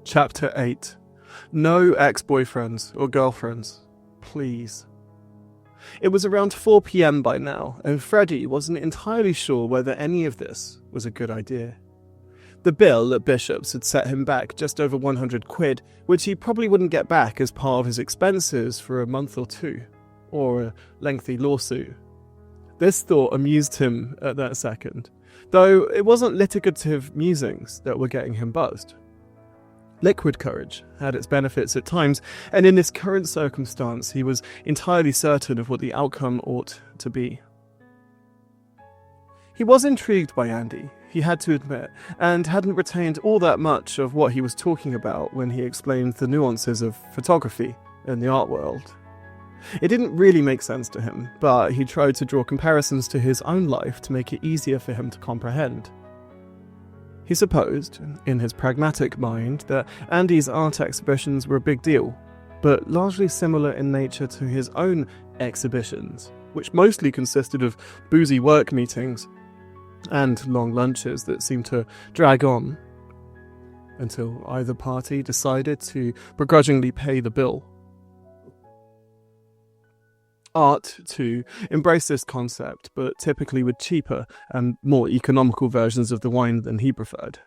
Chapter 8. No ex-boyfriends or girlfriends. Please. It was around 4 p.m. by now, and Freddie wasn't entirely sure whether any of this was a good idea. The bill at Bishop's had set him back just over 100 quid, which he probably wouldn't get back as part of his expenses for a month or two, or a lengthy lawsuit. This thought amused him at that second, though it wasn't litigative musings that were getting him buzzed. Liquid courage had its benefits at times, and in this current circumstance he was entirely certain of what the outcome ought to be. He was intrigued by Andy, he had to admit, and hadn't retained all that much of what he was talking about when he explained the nuances of photography in the art world. It didn't really make sense to him, but he tried to draw comparisons to his own life to make it easier for him to comprehend. He supposed, in his pragmatic mind, that Andy's art exhibitions were a big deal, but largely similar in nature to his own exhibitions, which mostly consisted of boozy work meetings and long lunches that seemed to drag on until either party decided to begrudgingly pay the bill. Art, too, embraced this concept, but typically with cheaper and more economical versions of the wine than he preferred.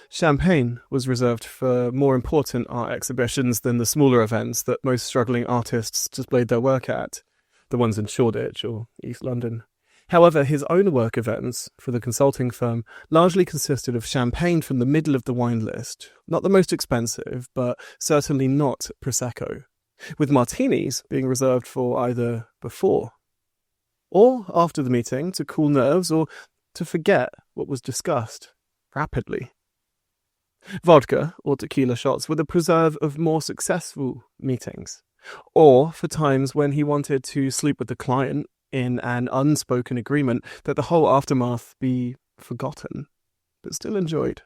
Champagne was reserved for more important art exhibitions than the smaller events that most struggling artists displayed their work at, the ones in Shoreditch or East London. However, his own work events for the consulting firm largely consisted of champagne from the middle of the wine list, not the most expensive, but certainly not Prosecco, with martinis being reserved for either before or after the meeting to cool nerves or to forget what was discussed rapidly. Vodka or tequila shots were the preserve of more successful meetings, or for times when he wanted to sleep with the client in an unspoken agreement that the whole aftermath be forgotten, but still enjoyed.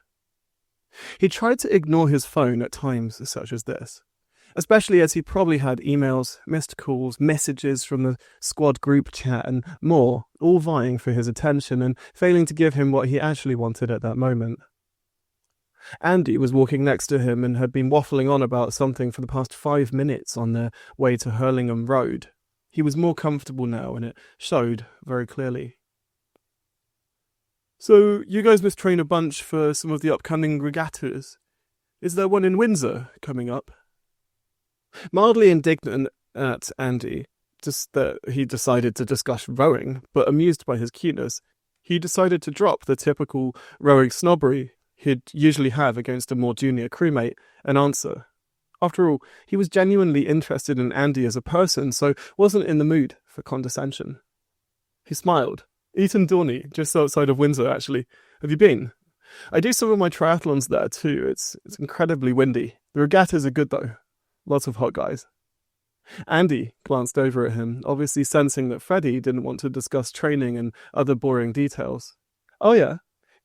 He tried to ignore his phone at times such as this, especially as he probably had emails, missed calls, messages from the squad group chat and more, all vying for his attention and failing to give him what he actually wanted at that moment. Andy was walking next to him and had been waffling on about something for the past 5 minutes on their way to Hurlingham Road. He was more comfortable now, and it showed very clearly. "So, you guys must train a bunch for some of the upcoming regattas. Is there one in Windsor coming up?" Mildly indignant at Andy, just that he decided to discuss rowing, but amused by his cuteness, he decided to drop the typical rowing snobbery he'd usually have against a more junior crewmate and answer. After all, he was genuinely interested in Andy as a person, so wasn't in the mood for condescension. He smiled. "Eton Dorney, just outside of Windsor, actually. Have you been? I do some of my triathlons there, too. It's incredibly windy. The regattas are good, though. Lots of hot guys." Andy glanced over at him, obviously sensing that Freddie didn't want to discuss training and other boring details. "Oh yeah?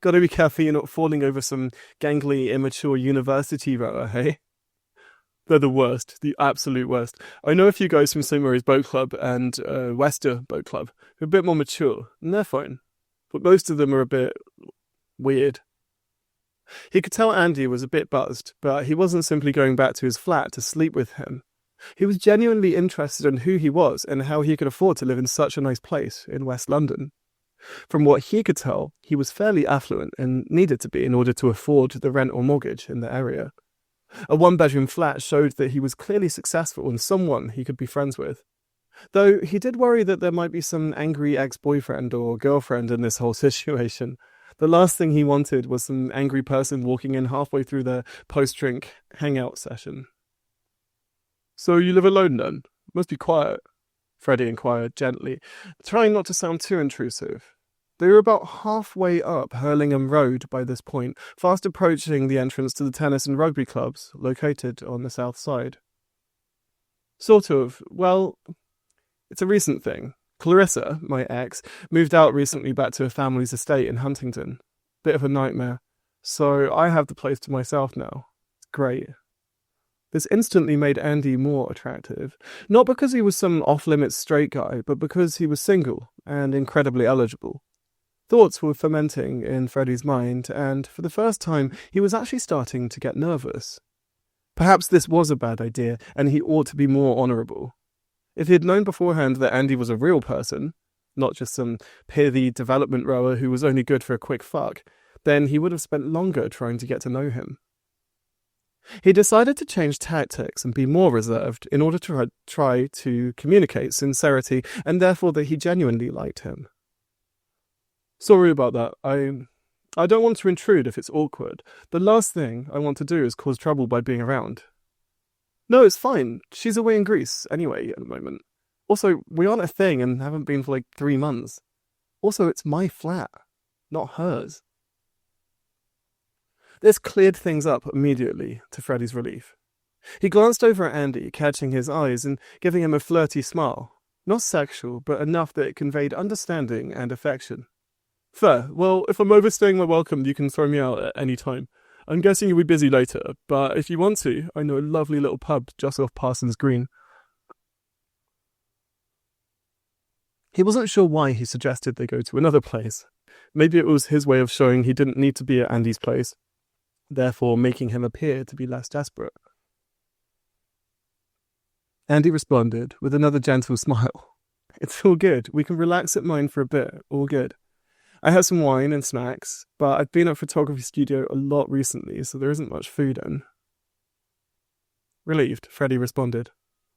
Gotta be careful you're not falling over some gangly, immature university rower, hey?" "They're the worst, the absolute worst. I know a few guys from St. Mary's Boat Club and Wester Boat Club who are a bit more mature, and they're fine. But most of them are a bit weird." He could tell Andy was a bit buzzed, but he wasn't simply going back to his flat to sleep with him. He was genuinely interested in who he was and how he could afford to live in such a nice place in West London. From what he could tell, he was fairly affluent and needed to be in order to afford the rent or mortgage in the area. A one-bedroom flat showed that he was clearly successful and someone he could be friends with. Though he did worry that there might be some angry ex-boyfriend or girlfriend in this whole situation. The last thing he wanted was some angry person walking in halfway through their post-drink hangout session. "So you live alone then? Must be quiet," Freddie inquired gently, trying not to sound too intrusive. They were about halfway up Hurlingham Road by this point, fast approaching the entrance to the tennis and rugby clubs located on the south side. "Sort of. Well, it's a recent thing. Clarissa, my ex, moved out recently back to her family's estate in Huntingdon. Bit of a nightmare. So I have the place to myself now. It's great." This instantly made Andy more attractive. Not because he was some off-limits straight guy, but because he was single and incredibly eligible. Thoughts were fermenting in Freddie's mind, and for the first time, he was actually starting to get nervous. Perhaps this was a bad idea, and he ought to be more honourable. If he had known beforehand that Andy was a real person, not just some pithy development rower who was only good for a quick fuck, then he would have spent longer trying to get to know him. He decided to change tactics and be more reserved in order to try to communicate sincerity and therefore that he genuinely liked him. Sorry about that. I don't want to intrude if it's awkward. The last thing I want to do is cause trouble by being around. No, it's fine. She's away in Greece anyway at the moment. Also, we aren't a thing and haven't been for like 3 months. Also, it's my flat, not hers. This cleared things up immediately, to Freddie's relief. He glanced over at Andy, catching his eyes and giving him a flirty smile. Not sexual, but enough that it conveyed understanding and affection. Fair. Well, if I'm overstaying my welcome, you can throw me out at any time. I'm guessing you'll be busy later, but if you want to, I know a lovely little pub just off Parsons Green. He wasn't sure why he suggested they go to another place. Maybe it was his way of showing he didn't need to be at Andy's place, therefore making him appear to be less desperate. Andy responded with another gentle smile. It's all good. We can relax at mine for a bit. All good. I have some wine and snacks, but I've been at a photography studio a lot recently, so there isn't much food in. Relieved, Freddie responded.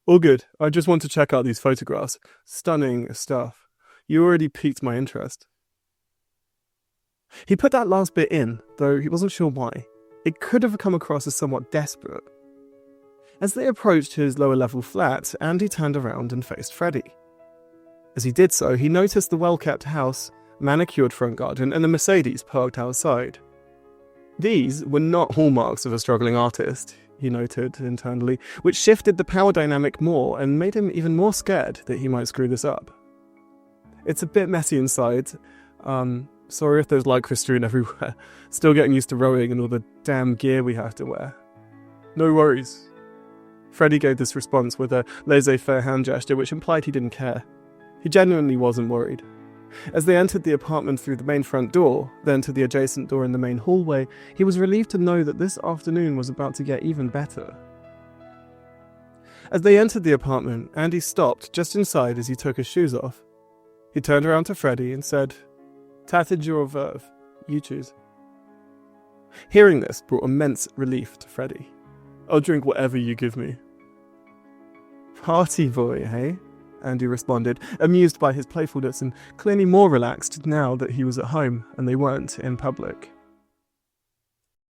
All good. I just want to check out these photographs. Stunning stuff. You already piqued my interest. He put that last bit in, though he wasn't sure why. It could have come across as somewhat desperate. As they approached his lower-level flat, Andy turned around and faced Freddie. As he did so, he noticed the well-kept house, manicured front garden, and the Mercedes parked outside. These were not hallmarks of a struggling artist, he noted internally, which shifted the power dynamic more and made him even more scared that he might screw this up. It's a bit messy inside. Sorry if there's lycra strewn everywhere. Still getting used to rowing and all the damn gear we have to wear. No worries. Freddie gave this response with a laissez-faire hand gesture which implied he didn't care. He genuinely wasn't worried. As they entered the apartment through the main front door, then to the adjacent door in the main hallway, he was relieved to know that this afternoon was about to get even better. As they entered the apartment, Andy stopped just inside as he took his shoes off. He turned around to Freddie and said, "Tatted or verve? You choose." Hearing this brought immense relief to Freddie. "I'll drink whatever you give me." "Party boy, hey?" Andy responded, amused by his playfulness and clearly more relaxed now that he was at home and they weren't in public.